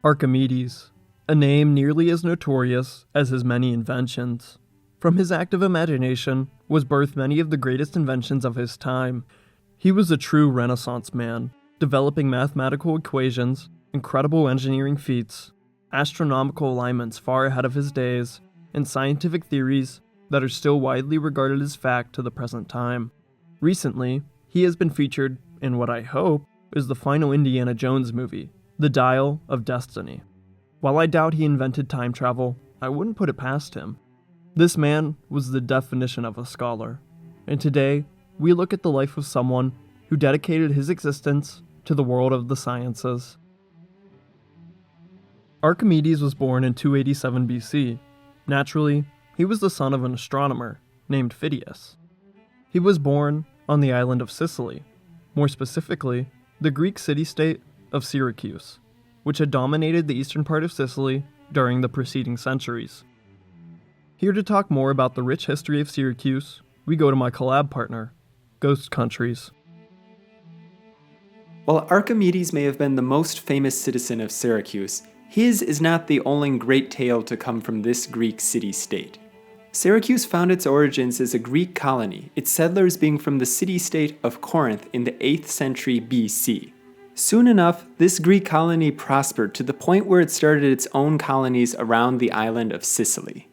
Archimedes, a name nearly as notorious as his many inventions. From his active imagination was birthed many of the greatest inventions of his time. He was a true Renaissance man, developing mathematical equations, incredible engineering feats, astronomical alignments far ahead of his days, and scientific theories that are still widely regarded as fact to the present time. Recently, he has been featured in what I hope is the final Indiana Jones movie, The Dial of Destiny. While I doubt he invented time travel, I wouldn't put it past him. This man was the definition of a scholar, and today we look at the life of someone who dedicated his existence to the world of the sciences. Archimedes was born in 287 BC. Naturally, he was the son of an astronomer named Phidias. He was born on the island of Sicily, more specifically, the Greek city-state of Syracuse, which had dominated the eastern part of Sicily during the preceding centuries. Here to talk more about the rich history of Syracuse, we go to my collab partner, Ghost Countries. While Archimedes may have been the most famous citizen of Syracuse, his is not the only great tale to come from this Greek city-state. Syracuse found its origins as a Greek colony, its settlers being from the city-state of Corinth in the 8th century BC. Soon enough, this Greek colony prospered to the point where it started its own colonies around the island of Sicily.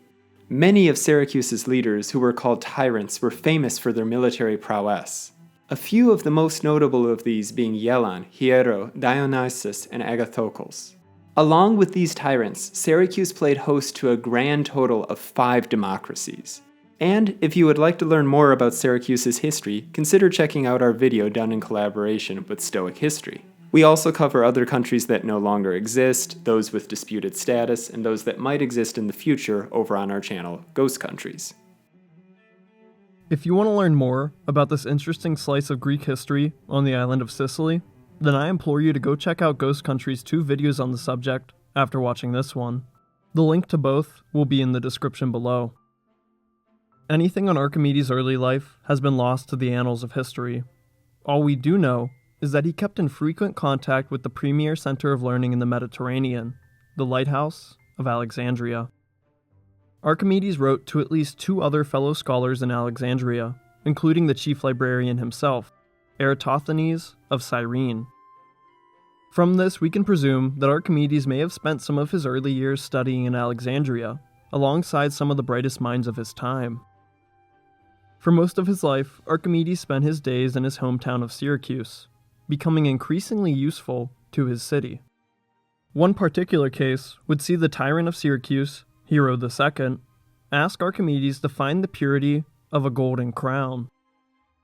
Many of Syracuse's leaders, who were called tyrants, were famous for their military prowess. A few of the most notable of these being Yelon, Hiero, Dionysus, and Agathocles. Along with these tyrants, Syracuse played host to a grand total of 5 democracies. And if you would like to learn more about Syracuse's history, consider checking out our video done in collaboration with Stoic History. We also cover other countries that no longer exist, those with disputed status, and those that might exist in the future over on our channel, Ghost Countries. If you want to learn more about this interesting slice of Greek history on the island of Sicily, then I implore you to go check out Ghost Country's 2 videos on the subject after watching this one. The link to both will be in the description below. Anything on Archimedes' early life has been lost to the annals of history. All we do know is that he kept in frequent contact with the premier center of learning in the Mediterranean, the Lighthouse of Alexandria. Archimedes wrote to at least 2 other fellow scholars in Alexandria, including the chief librarian himself, Eratosthenes of Cyrene. From this, we can presume that Archimedes may have spent some of his early years studying in Alexandria, alongside some of the brightest minds of his time. For most of his life, Archimedes spent his days in his hometown of Syracuse, becoming increasingly useful to his city. One particular case would see the tyrant of Syracuse, Hiero II, ask Archimedes to find the purity of a golden crown.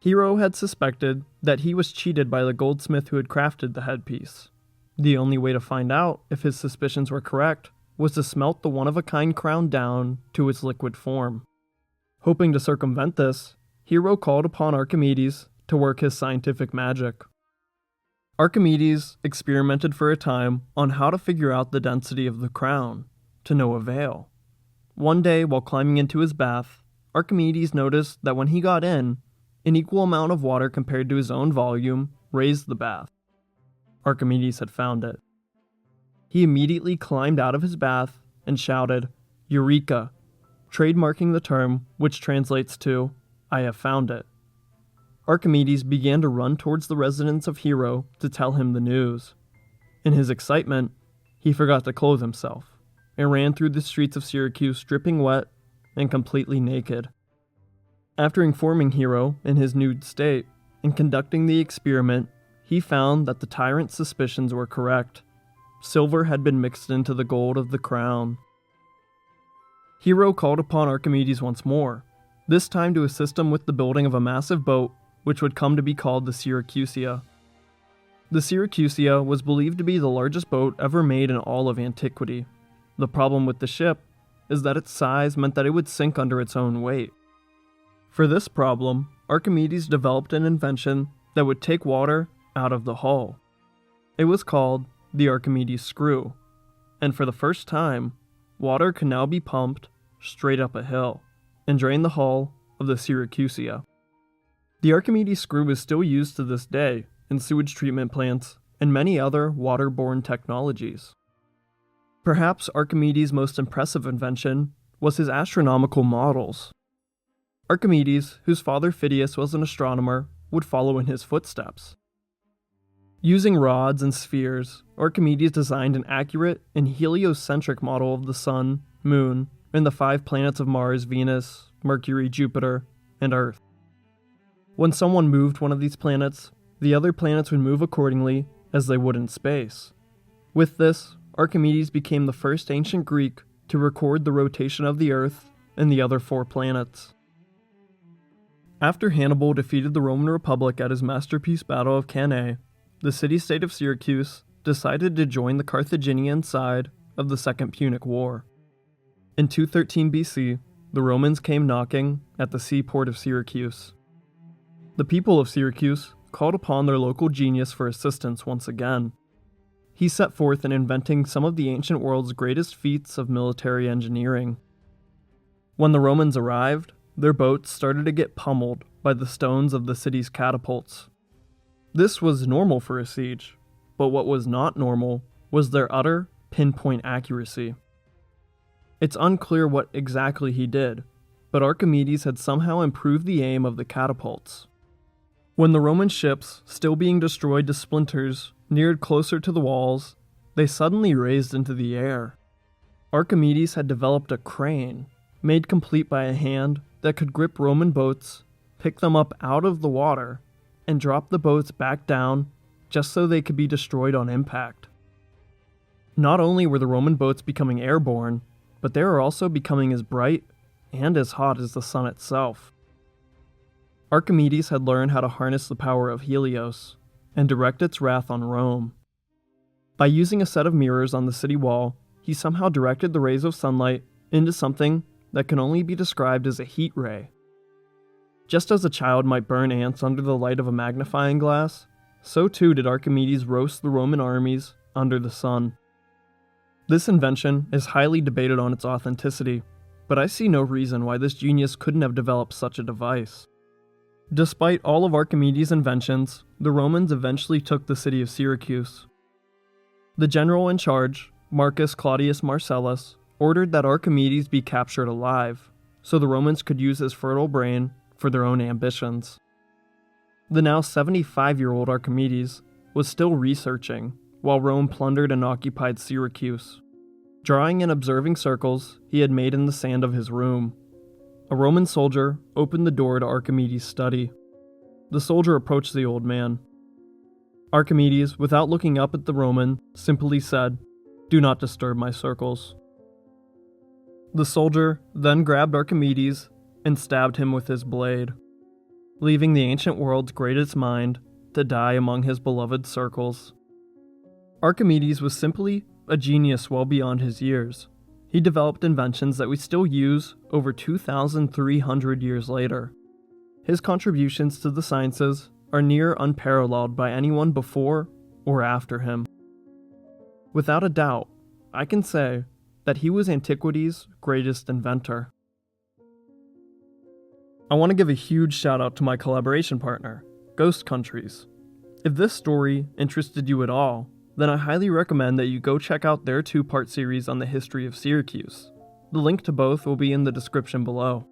Hiero had suspected that he was cheated by the goldsmith who had crafted the headpiece. The only way to find out if his suspicions were correct was to smelt the one-of-a-kind crown down to its liquid form. Hoping to circumvent this, Hiero called upon Archimedes to work his scientific magic. Archimedes experimented for a time on how to figure out the density of the crown, to no avail. One day, while climbing into his bath, Archimedes noticed that when he got in, an equal amount of water compared to his own volume raised the bath. Archimedes had found it. He immediately climbed out of his bath and shouted, "Eureka!" trademarking the term, which translates to, "I have found it." Archimedes began to run towards the residence of Hiero to tell him the news. In his excitement, he forgot to clothe himself, and ran through the streets of Syracuse dripping wet and completely naked. After informing Hiero in his nude state and conducting the experiment, he found that the tyrant's suspicions were correct. Silver had been mixed into the gold of the crown. Hiero called upon Archimedes once more, this time to assist him with the building of a massive boat which would come to be called the Syracusia. The Syracusia was believed to be the largest boat ever made in all of Antiquity. The problem with the ship is that its size meant that it would sink under its own weight. For this problem, Archimedes developed an invention that would take water out of the hull. It was called the Archimedes screw, and for the first time, water could now be pumped straight up a hill and drain the hull of the Syracusia. The Archimedes screw is still used to this day in sewage treatment plants and many other waterborne technologies. Perhaps Archimedes' most impressive invention was his astronomical models. Archimedes, whose father Phidias was an astronomer, would follow in his footsteps. Using rods and spheres, Archimedes designed an accurate and heliocentric model of the Sun, Moon, and the 5 planets of Mars, Venus, Mercury, Jupiter, and Earth. When someone moved one of these planets, the other planets would move accordingly as they would in space. With this, Archimedes became the first ancient Greek to record the rotation of the Earth and the other 4 planets. After Hannibal defeated the Roman Republic at his masterpiece Battle of Cannae, the city-state of Syracuse decided to join the Carthaginian side of the Second Punic War. In 213 BC, the Romans came knocking at the seaport of Syracuse. The people of Syracuse called upon their local genius for assistance once again. He set forth in inventing some of the ancient world's greatest feats of military engineering. When the Romans arrived, their boats started to get pummeled by the stones of the city's catapults. This was normal for a siege, but what was not normal was their utter pinpoint accuracy. It's unclear what exactly he did, but Archimedes had somehow improved the aim of the catapults. When the Roman ships, still being destroyed to splinters, neared closer to the walls, they suddenly raised into the air. Archimedes had developed a crane, made complete by a hand, that could grip Roman boats, pick them up out of the water, and drop the boats back down just so they could be destroyed on impact. Not only were the Roman boats becoming airborne, but they were also becoming as bright and as hot as the sun itself. Archimedes had learned how to harness the power of Helios and direct its wrath on Rome. By using a set of mirrors on the city wall, he somehow directed the rays of sunlight into something that can only be described as a heat ray. Just as a child might burn ants under the light of a magnifying glass, so too did Archimedes roast the Roman armies under the sun. This invention is highly debated on its authenticity, but I see no reason why this genius couldn't have developed such a device. Despite all of Archimedes' inventions, the Romans eventually took the city of Syracuse. The general in charge, Marcus Claudius Marcellus, ordered that Archimedes be captured alive, so the Romans could use his fertile brain for their own ambitions. The now 75-year-old Archimedes was still researching, while Rome plundered and occupied Syracuse. Drawing and observing circles he had made in the sand of his room. A Roman soldier opened the door to Archimedes' study. The soldier approached the old man. Archimedes, without looking up at the Roman, simply said, "Do not disturb my circles." The soldier then grabbed Archimedes and stabbed him with his blade, leaving the ancient world's greatest mind to die among his beloved circles. Archimedes was simply a genius well beyond his years. He developed inventions that we still use over 2,300 years later. His contributions to the sciences are near unparalleled by anyone before or after him. Without a doubt, I can say that he was Antiquity's greatest inventor. I want to give a huge shout out to my collaboration partner, Ghost Countries. If this story interested you at all, then I highly recommend that you go check out their 2-part series on the history of Syracuse. The link to both will be in the description below.